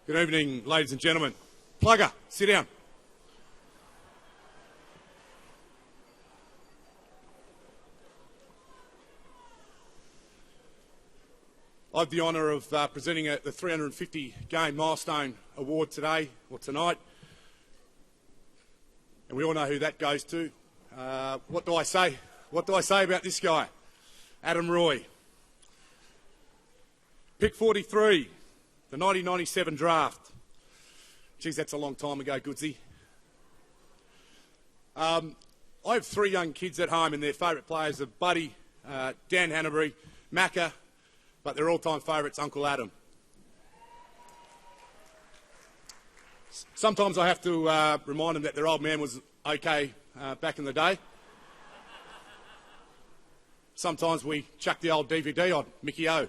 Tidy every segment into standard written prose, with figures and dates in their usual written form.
Good evening, ladies and gentlemen. Plugger, sit down. I have the honour of presenting the 350 game milestone award today, or tonight. And we all know who that goes to. What do I say? What do I say about this guy? Adam Roy. Pick 43, the 1997 draft. Geez, that's a long time ago, Goodsy. I have 3 young kids at home and their favourite players are Buddy, Dan Hanbury, Macca, but their all-time favourite's Uncle Adam. Sometimes I have to remind them that their old man was okay back in the day. Sometimes we chuck the old DVD on Mickey O.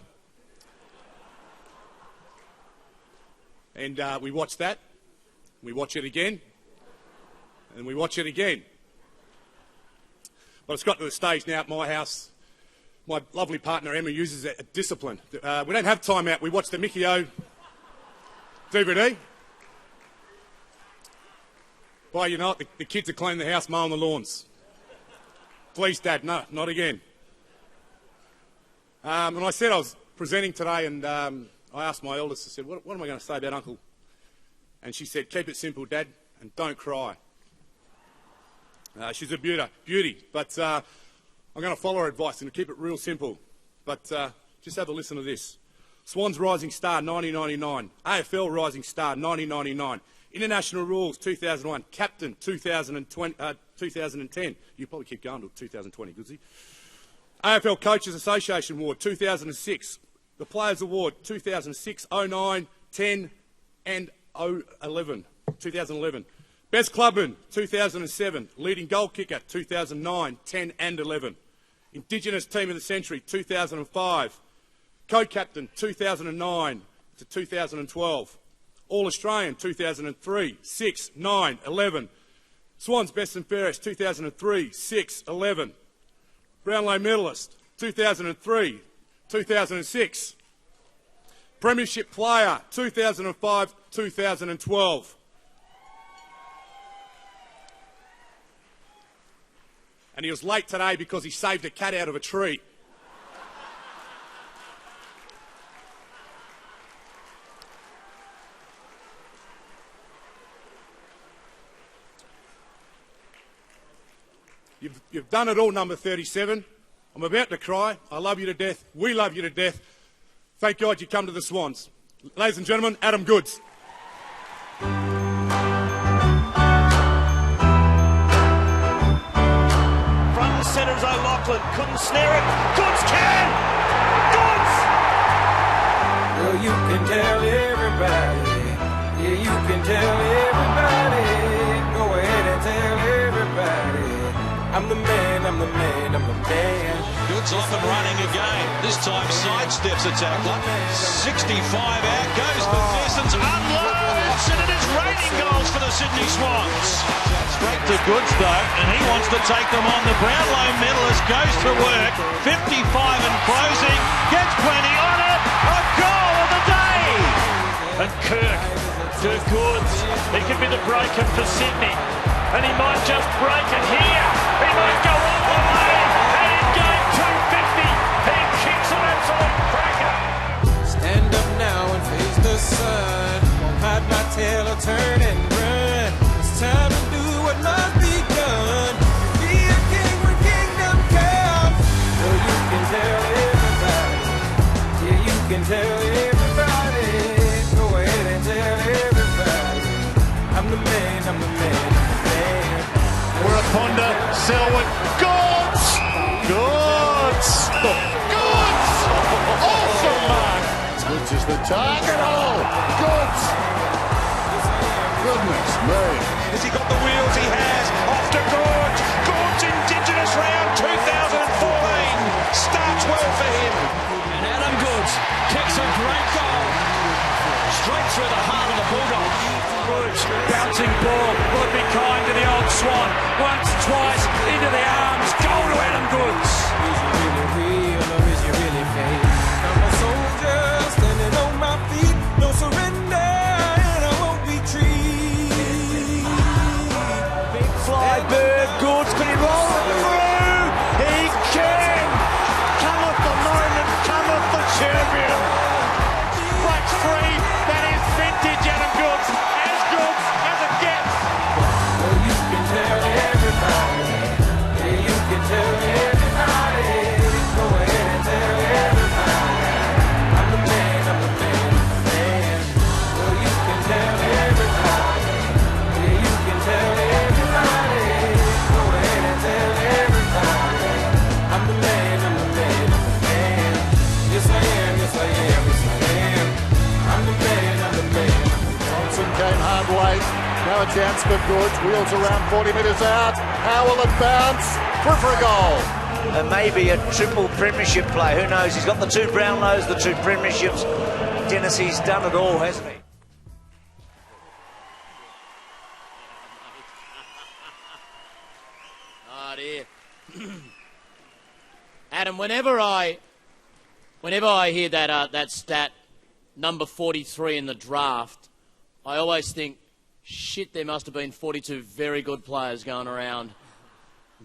And we watch that, we watch it again, and we watch it again. But it's got to the stage now at my house, my lovely partner Emma uses a discipline. We don't have time out, we watch the Mickey O DVD. Well, you know what, the kids are cleaning the house, mowing the lawns. Please, Dad, no, not again. And I said I was presenting today, and I asked my eldest, I said, what am I going to say about Uncle? And she said, keep it simple, Dad, and don't cry. She's a beauty, but I'm going to follow her advice and keep it real simple. But just have a listen to this. Swans Rising Star 1999, AFL Rising Star 1999, International Rules 2001, Captain 2010. You probably keep going till 2020, Goodsy. AFL Coaches Association Award 2006. The Players Award 2006, 09, 10 and 2011. Best Clubman 2007. Leading Goal Kicker 2009, 10 and 11. Indigenous Team of the Century 2005. Co-Captain 2009 to 2012. All-Australian 2003, 6, 9, 11. Swans Best and Fairest 2003, 6, 11. Brownlow Medalist 2003, 2006. Premiership Player 2005, 2012. And he was late today because he saved a cat out of a tree. You've done it all, number 37. I'm about to cry. I love you to death. We love you to death. Thank God you come to the Swans. Ladies and gentlemen, Adam Goods. Front and centre is O'Loughlin. Couldn't snare it. Goods can! Goods! Well, you can tell everybody. Yeah, you can tell everybody. Go ahead and tell everybody. I'm the man, I'm the man, I'm the man. Goods off and running again. This time sidesteps a tackler. 65 out goes McPherson's unloads, and it is raining goals for the Sydney Swans. Straight to Goods though, and he wants to take them on. The Brownlow medalist goes to work. 55 and closing, gets plenty on it. A goal of the day. And Kirk to Goods. He could be the breaker for Sydney. And he might just break it here. He might go all the way. And in game 250, he kicks an absolute cracker. Stand up now and face the sun. Won't hide my tail or turn and run. It's time to do what must be done. Be a king when kingdom comes. So you can tell everybody. Yeah, you can tell everybody. Go ahead and tell everybody. I'm the man, I'm the man. Honda, Selwood, Goods! Goods! Goods! Off the mark! Goods is the target. Oh, Goods! Goodness me. Has he got the wheels? He has. Off to Goods. Goods Indigenous round 2014. Starts well for him. And Adam Goods kicks a great goal. Straight through the heart of the Bulldog. Goods, bouncing ball. Would be kind to the old Swan. Once, twice, into the arms. Goal to Adam Goods. Is you really real or is you really fake? I'm a soldier standing on my feet. No surrender. pace. Now a chance for Goods. Wheels around 40 metres out. How will it bounce? Through for a goal. And maybe a triple premiership play. Who knows? He's got the 2 Brownlows, the 2 premierships. Dennis, he's done it all, hasn't he? Oh dear. Adam, whenever I hear that stat, number 43 in the draft, I always think, shit, there must have been 42 very good players going around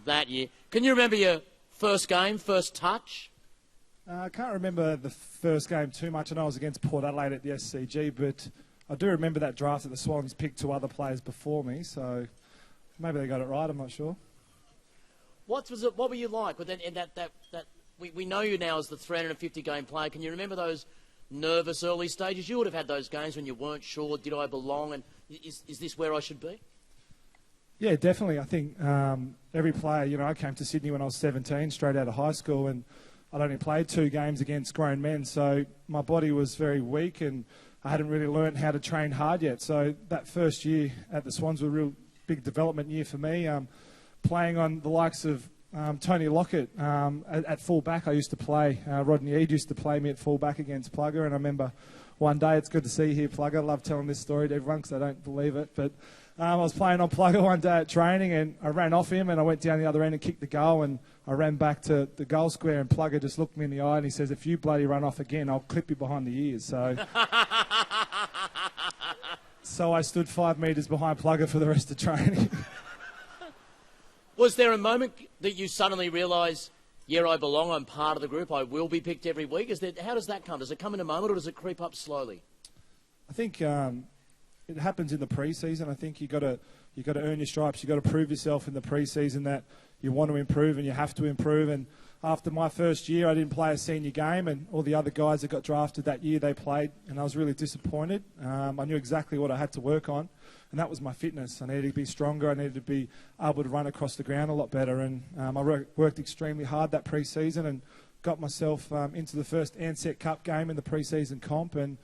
that year. Can you remember your first game, first touch? I can't remember the first game too much. I know I was against Port Adelaide at the SCG, but I do remember that draft that the Swans picked 2 other players before me, so maybe they got it right, I'm not sure. What were you like? We know you now as the 350 game player. Can you remember those nervous early stages? You would have had those games when you weren't sure, did I belong, and is this where I should be? Yeah, definitely. I think every player, I came to Sydney when I was 17, straight out of high school, and I'd only played 2 games against grown men, so my body was very weak and I hadn't really learnt how to train hard yet. So that first year at the Swans was a real big development year for me. Playing on the likes of Tony Lockett at full-back I used to play. Rodney Eade used to play me at full-back against Plugger, and I remember one day, it's good to see you here, Plugger. I love telling this story to everyone because I don't believe it, but I was playing on Plugger one day at training and I ran off him and I went down the other end and kicked the goal, and I ran back to the goal square and Plugger just looked me in the eye and he says, if you bloody run off again, I'll clip you behind the ears. So I stood 5 metres behind Plugger for the rest of training. Was there a moment that you suddenly realise, yeah, I belong, I'm part of the group, I will be picked every week? How does that come? Does it come in a moment or does it creep up slowly? I think it happens in the pre-season. I think you got to earn your stripes. You got to prove yourself in the pre-season that you want to improve and you have to improve. And after my first year, I didn't play a senior game, and all the other guys that got drafted that year, they played, and I was really disappointed. I knew exactly what I had to work on, and that was my fitness. I needed to be stronger. I needed to be able to run across the ground a lot better, and I worked extremely hard that pre-season and got myself into the first Ansett Cup game in the pre-season comp, and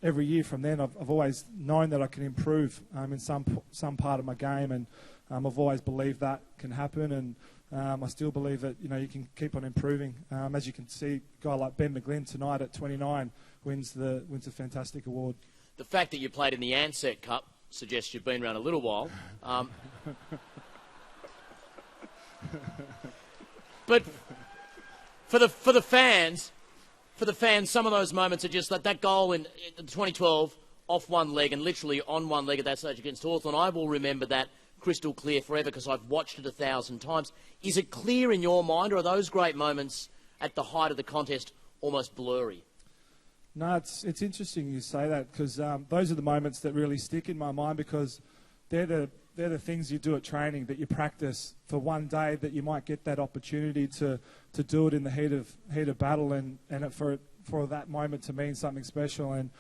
every year from then, I've always known that I can improve in some part of my game, and I've always believed that can happen, and I still believe that you can keep on improving. As you can see, a guy like Ben McGlynn tonight at 29 wins a fantastic award. The fact that you played in the Ansett Cup suggests you've been around a little while. But for the fans, some of those moments are just like that goal in 2012 off one leg and literally on one leg at that stage against Hawthorn. I will remember that crystal clear forever because I've watched it 1,000 times. Is it clear in your mind, or are those great moments at the height of the contest almost blurry? No, it's interesting you say that, because those are the moments that really stick in my mind, because they're the things you do at training that you practice for one day that you might get that opportunity to do it in the heat of battle, and for that moment to mean something special. And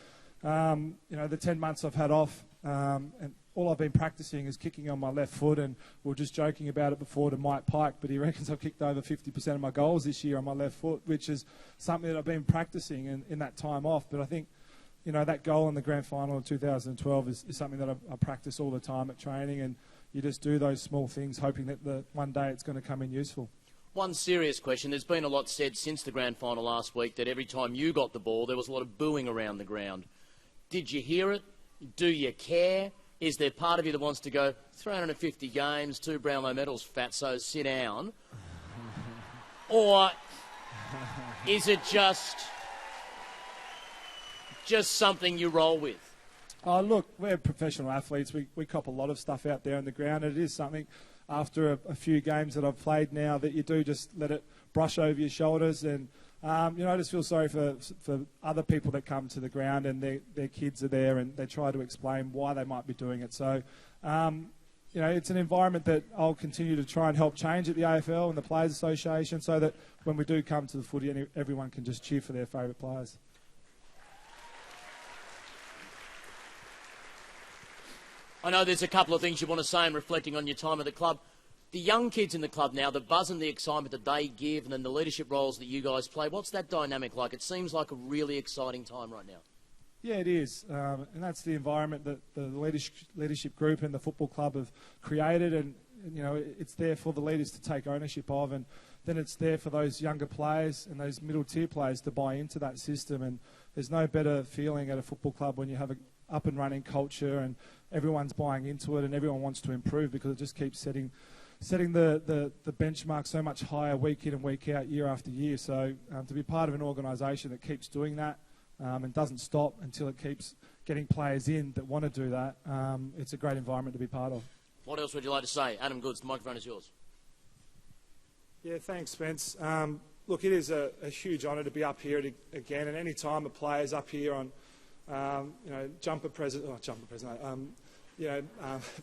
the 10 months I've had off, and all I've been practicing is kicking on my left foot, and we were just joking about it before to Mike Pike, but he reckons I've kicked over 50% of my goals this year on my left foot, which is something that I've been practicing in that time off. But I think, that goal in the grand final in 2012 is something that I practice all the time at training, and you just do those small things hoping that one day it's going to come in useful. One serious question. There's been a lot said since the grand final last week that every time you got the ball, there was a lot of booing around the ground. Did you hear it? Do you care? Is there part of you that wants to go, 350 games, 2 Brownlow medals, fatso, sit down? Or is it just something you roll with? Oh, look, we're professional athletes. We cop a lot of stuff out there on the ground. It is something, after a few games that I've played now, that you do just let it brush over your shoulders. And, I just feel sorry for other people that come to the ground and their kids are there and they try to explain why they might be doing it. So, it's an environment that I'll continue to try and help change at the AFL and the Players Association, so that when we do come to the footy, everyone can just cheer for their favourite players. I know there's a couple of things you want to say in reflecting on your time at the club. The young kids in the club now, the buzz and the excitement that they give, and then the leadership roles that you guys play, what's that dynamic like? It seems like a really exciting time right now. Yeah, it is, and that's the environment that the leadership group and the football club have created, and you know, it's there for the leaders to take ownership of, and then it's there for those younger players and those middle tier players to buy into that system. And there's no better feeling at a football club when you have an up and running culture and everyone's buying into it and everyone wants to improve, because it just keeps setting the benchmark so much higher week in and week out, year after year. So to be part of an organisation that keeps doing that and doesn't stop until it keeps getting players in that want to do that, it's a great environment to be part of. What else would you like to say? Adam Goods, the microphone is yours. Yeah, thanks, Spence. Look, it is a huge honour to be up here again, and any time a player's up here on,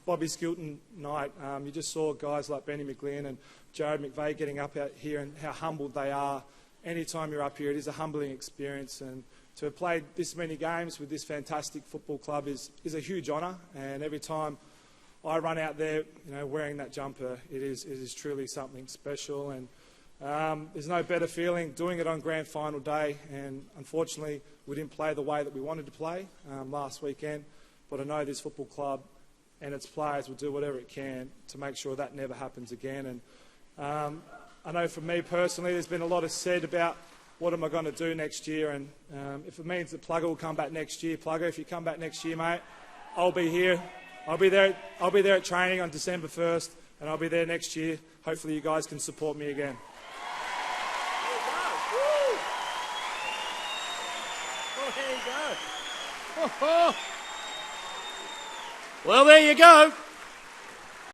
Bobby Skilton night, you just saw guys like Benny McGlynn and Jared McVeigh getting up out here and how humbled they are. Any time you're up here, it is a humbling experience, and to have played this many games with this fantastic football club is a huge honour. And every time I run out there, wearing that jumper, it is truly something special. And there's no better feeling doing it on grand final day. And unfortunately, we didn't play the way that we wanted to play last weekend. But I know this football club and its players will do whatever it can to make sure that never happens again. And I know for me personally, there's been a lot of said about what am I going to do next year. And if it means that Plugger will come back next year, Plugger, if you come back next year, mate, I'll be here. I'll be there at training on December 1st, and I'll be there next year. Hopefully you guys can support me again. Well, there you go.